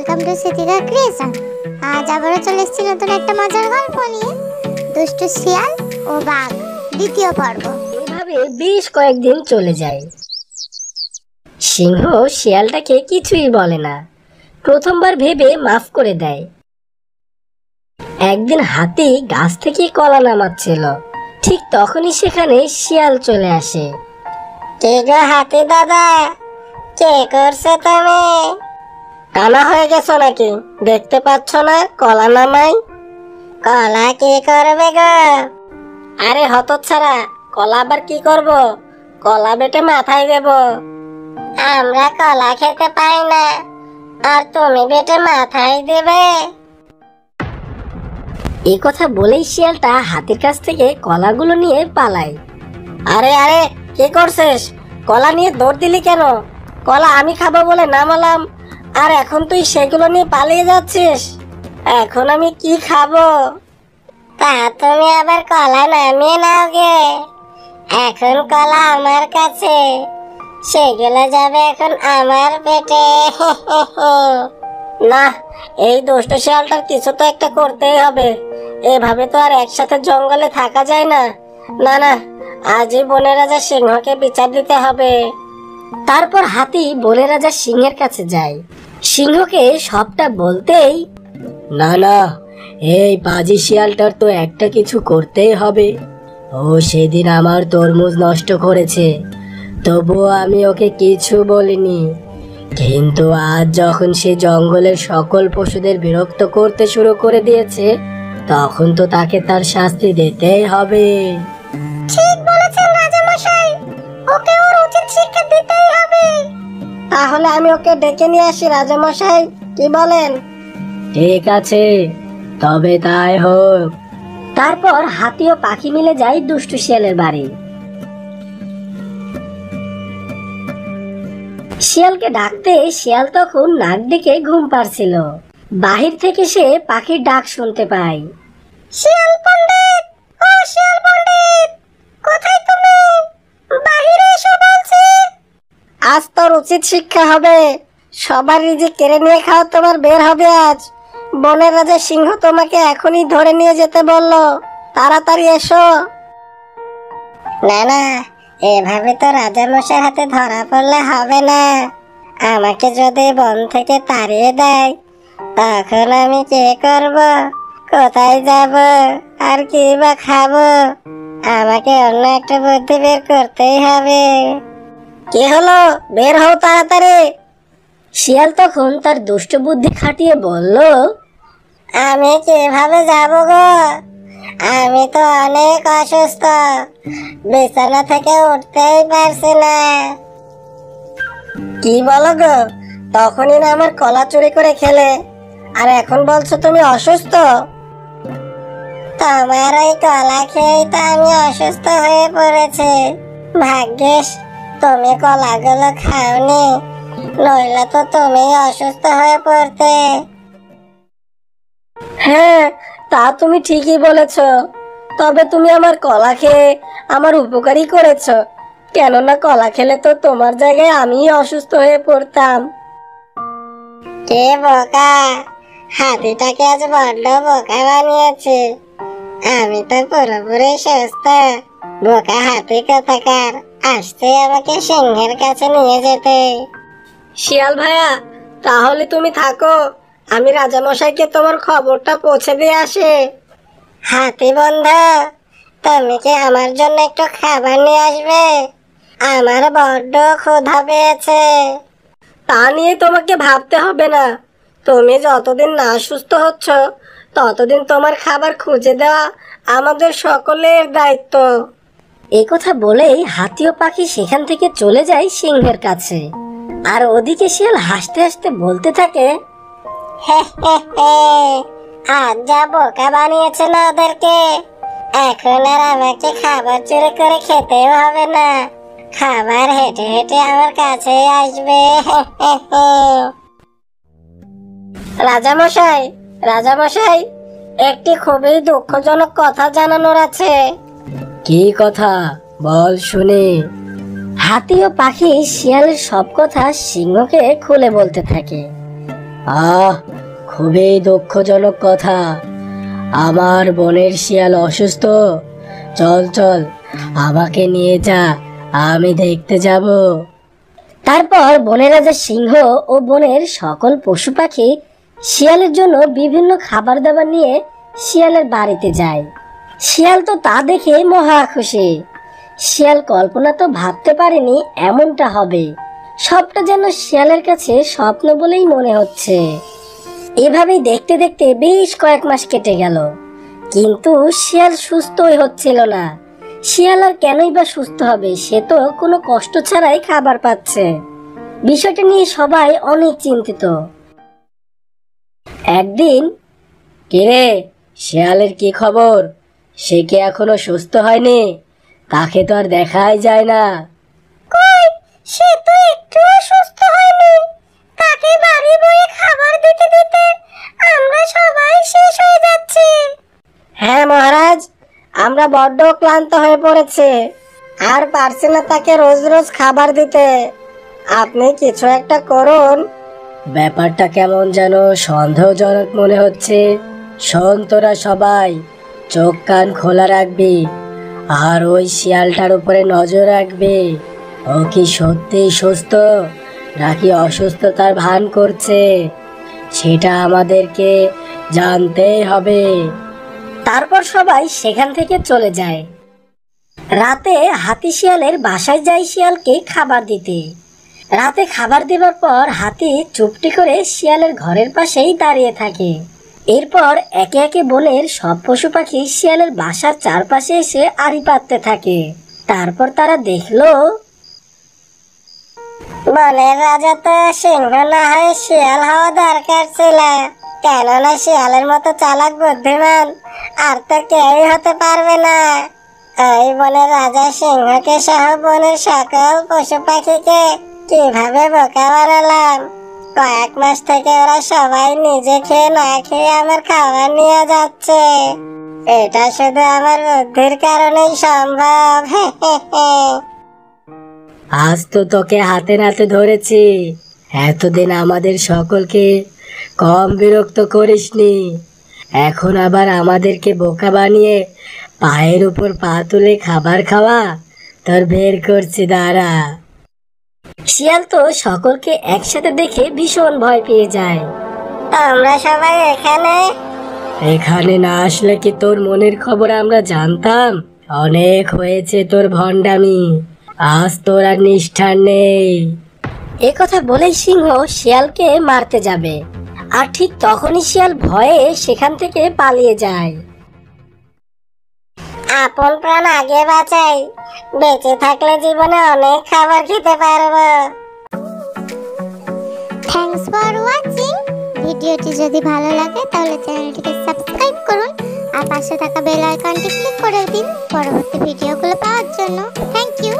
Welcome to Sitika creation. আজ আবারও চলে এসেছি নতুন একটা মজার গল্প নিয়ে, দুষ্টু শিয়াল ও বাঘ দ্বিতীয় পর্ব। এভাবে বেশ কয়েকদিন চলে যায়। সিংহ শিয়ালটাকে কিছুই বলে না, প্রথমবার ভেবে মাফ করে দেয়। একদিন হাতি গাছ থেকে কলা নামাচ্ছিল, ঠিক তখনই সেখানে শিয়াল চলে আসে। কে গো হাতি দাদা, কে করছে তুমি? কানা হয়ে গেছো নাকি? দেখতে পাচ্ছ না কলা নামাই? কলা কি করবে গো? আরে হতচ্ছাড়া, কলা আবার কি করব? কলা বেটে মাথায় দেব। আমরা কলা খেতে পাই না, আর তুমি বেটে মাথায় দেবে? এই কথা বলেই শিয়ালটা হাতির কাছ থেকে কলাগুলো নিয়ে পালায়। আরে আরে, কি করছিস? কলা নিয়ে দৌড় দিলি কেন? কলা আমি খাবো বলে নামালাম, আর এখন তুই সেগুলো নিয়ে পালিয়ে যাচ্ছিস। এখন আমি কি খাবো? তা তুমি আবার কলা নামিয়ে নাও গে। এখন কলা আমার কাছে, সেগুলো যাবে এখন আমার পেটে। না, এই দুষ্ট শিয়ালটার কিছু তো একটা করতেই হবে। এভাবে তো আর একসাথে জঙ্গলে থাকা যায় না। না না, আজই বনের রাজা সিংহকে বিচার দিতে হবে। তারপর হাতি বনের রাজা সিংহের কাছে যায়। সিংহকে সবটা বলতেই, না না, এই পাজি শিয়ালটার তো একটা কিছু করতেই হবে। ও সেদিন আমার তরমুজ নষ্ট করেছে, তবুও আমি ওকে কিছু বলিনি। কিন্তু আজ যখন সে জঙ্গলের সকল পশুদের বিরক্ত করতে শুরু করে দিয়েছে, তখন তো তাকে তার শাস্তি দিতেই হবে। ঠিক বলেছেন রাজামশাই, ওকে ওর উচিত শিক্ষা দিতেই হবে। তাহলে আমি ওকে ডেকে নিয়ে আসি রাজামশাই, কি বলেন? ঠিক আছে, তবে তাই হোক। তারপর হাতি ও পাখি মিলে যায় দুষ্টু শিয়ালের বাড়ি। শিয়ালকে ডাকতে শিয়াল তখন নাক ডেকে ঘুম পাড়ছিল। বাহির থেকে সে পাখির ডাক শুনতে পায়। শিয়াল পণ্ডিত, ও শিয়াল পণ্ডিত, কোথায় তুমি? বাহিরে এসো বলছি। আজ তোর উচিত শিক্ষা হবে। সবার রিজিক কেড়ে নিয়ে খাও, তোমার বের হবে আজ। বনের রাজা সিংহ তোমাকে এখনই ধরে নিয়ে যেতে বললো, তাড়াতাড়ি এসো। না না, এভাবে তো রাজামশাইয়ের হাতে ধরা পড়লে হবে না। আমাকে যদি বন থেকে তাড়িয়ে দেয়, তখন আমি কি করব? কোথায় যাব? আর কি বা খাবো? আমাকে অন্য একটা বুদ্ধি বের করতেই হবে। কি হলো? বের হও তাড়াতাড়ি। শিয়াল তখন তার দুষ্ট বুদ্ধি খাটিয়ে বলল, আমি কিভাবে যাব গো? আমি তো অনেক অসুস্থ, বিছানা থেকে উঠতেই পারছি না। কি বলো গো? তখনই না আমার কলা চুরি করে খেলে, আর এখন বলছো তুমি অসুস্থ? তোমার ওই কলা খেয়েই তো আমি অসুস্থ হয়ে পড়েছি। ভাগ্যিস তুমি কলাগুলো খাওনি, নইলে তো তুমি অসুস্থ হয়ে পড়তে। হ্যাঁ, তা তুমি ঠিকই বলেছ। তবে তুমি আমার কলা খেয়ে আমার উপকারই করেছ, কেননা কলা খেলে তো তোমার জায়গায় আমি অসুস্থ হয়ে পড়তাম। কে বোকা, হাতিটাকে আজ বড্ড বোকা বানিয়েছে। আমি তো পুরোপুরি সুস্থ। বোকা হাতি কোথাকার, আসতে আমাকে সিংহের কাছে নিয়ে যেতে। শিয়াল ভাইয়া, তাহলে তুমি থাকো, আমি রাজামশাইকে তোমার খবরটা পৌঁছে দিয়ে আসে। হাতি বন্ধু, তুমি কি আমার জন্য একটু খাবার নিয়ে আসবে? আমার বড্ড ক্ষুধা পেয়েছে। তা নিয়ে তোমাকে ভাবতে হবে না। তুমি যতদিন না সুস্থ হচ্ছ, ততদিন তোমার খাবার খুঁজে দেওয়া আমাদের সকলের দায়িত্ব। এই কথা বলেই হাতি ও পাখি সেখান থেকে চলে যায় সিংহের কাছে। আর ওদিকে শিয়াল হাসতে হাসতে বলতে থাকে, আজ যা বোকা বানিয়েছে না ওদেরকে, এখন আর আমাকে খাবার চুরি করে খেতেও হবে না। খাবার হেঁটে হেঁটে আমার কাছে আসবে। রাজামশাই, রাজামশাই, একটি খুবই দুঃখজনক কথা জানানোর আছে। কি কথা? বল শুনি। হাতি ও পাখি শিয়ালের সব কথা সিংহকে খুলে বলতে থাকে। আহ, খুবই দুঃখজনক কথা। আমার বোনের শিয়াল অসুস্থ। চল চল, আমাকে নিয়ে যা, আমি দেখতে যাব। তারপর বনের রাজা সিংহ ও বনের সকল পশু পাখি শিয়ালের জন্য বিভিন্ন খাবার দাবার নিয়ে শিয়ালের বাড়িতে যায়। শিয়াল তো তা দেখে মহা খুশি। শিয়াল কল্পনা তো ভাবতে পারেনি এমনটা হবে। সবটা যেন শিয়ালের কাছে স্বপ্ন বলেই মনে হচ্ছে। এভাবেই দেখতে দেখতে বেশ কয়েক মাস কেটে গেল, কিন্তু শিয়াল সুস্থই হচ্ছিল না। শিয়াল আর কেনই বা সুস্থ হবে, সে তো কোনো কষ্ট ছাড়াই খাবার পাচ্ছে। বিষয়টা নিয়ে সবাই অনেক চিন্তিত। একদিন, কিরে, শিয়ালের কি খবর? সে কি এখনো সুস্থ হয়নি? তাকে তো আর দেখাই যায় না। কই, সে তো একটু সুস্থ হয়নি। তাকে বাড়ি বয়ে খাবার দিতে দিতে আমরা সবাই শেষ হয়ে যাচ্ছি। হ্যাঁ মহারাজ, আমরা বড্ড ক্লান্ত হয়ে পড়েছি, আর পারছি না তাকে রোজ রোজ খাবার দিতে। আপনি কিছু একটা করুন। ব্যাপারটা কেমন যেন সন্দেহজনক মনে হচ্ছে। শোন তোরা সবাই, চোখ কান খোলা রাখবি, আর ওই শিয়ালটার উপরে নজর রাখবি। ও কি সত্যি সুস্থ নাকি অসুস্থতার ভান করছে, সেটা আমাদেরকে জানতেই হবে। তারপর সবাই সেখান থেকে চলে যায়। রাতে হাতি শিয়ালের বাসায় যায় শিয়ালকে খাবার দিতে। রাতে খাবার দেবার পর হাতি চুপটি করে শিয়ালের ঘরের পাশেই দাঁড়িয়ে থাকে। এরপর একে একে বনের সব পশু পাখি শিয়ালের বাসার চারপাশে এসে আড়ি পাততে থাকে। তারপর তারা দেখলো বনের রাজা তো সিংহ না হয়ে শিয়াল হওয়া দরকার ছিল, কেননা শিয়ালের মতো চালাক বুদ্ধিমান আর তো কেউই হতে পারবে না। এই বনের রাজা সিংহকে সহ বনের সকল পশু পাখিকে কিভাবে বোকা বানালাম। কয়েক মাস থেকে ওরা সবাই নিজে খেয়ে না খেয়ে আমার খাবার নিয়ে যাচ্ছে। এটা শুধু আমার বুদ্ধির কারণেই সম্ভব। আজ তো তোকে হাতে নাতে ধরেছি। এতদিন আমাদের সকলকে কম বিরক্ত করিসনি, এখন আবার আমাদেরকে বোকা বানিয়ে পায়ের উপর পা তুলে খাবার খাওয়া? তোর বের করছি, দাঁড়া। শিয়াল তো সকলকে একসাথে দেখে ভীষণ ভয় পেয়ে যায়। আমরা সবাই এখানে না আসলে কি তোর মনের খবর আমরা জানতাম? অনেক হয়েছে তোর ভণ্ডামি, আজ তোর আর নিষ্ঠার নেই। এ কথা বলেই সিংহ শিয়ালকে মারতে যাবে, আর ঠিক তখনই শিয়াল ভয়ে সেখান থেকে পালিয়ে যায়। আপন প্রাণ আগে বাঁচাই, বেঁচে থাকলে জীবনে অনেক খাবার খেতে পারবো। Thanks for watching. ভিডিওটি যদি ভালো লাগে তাহলে চ্যানেলটিকে সাবস্ক্রাইব করুন আর পাশে থাকা বেল আইকনটি ক্লিক করে দিন পরবর্তী ভিডিওগুলো পাওয়ার জন্য। Thank you.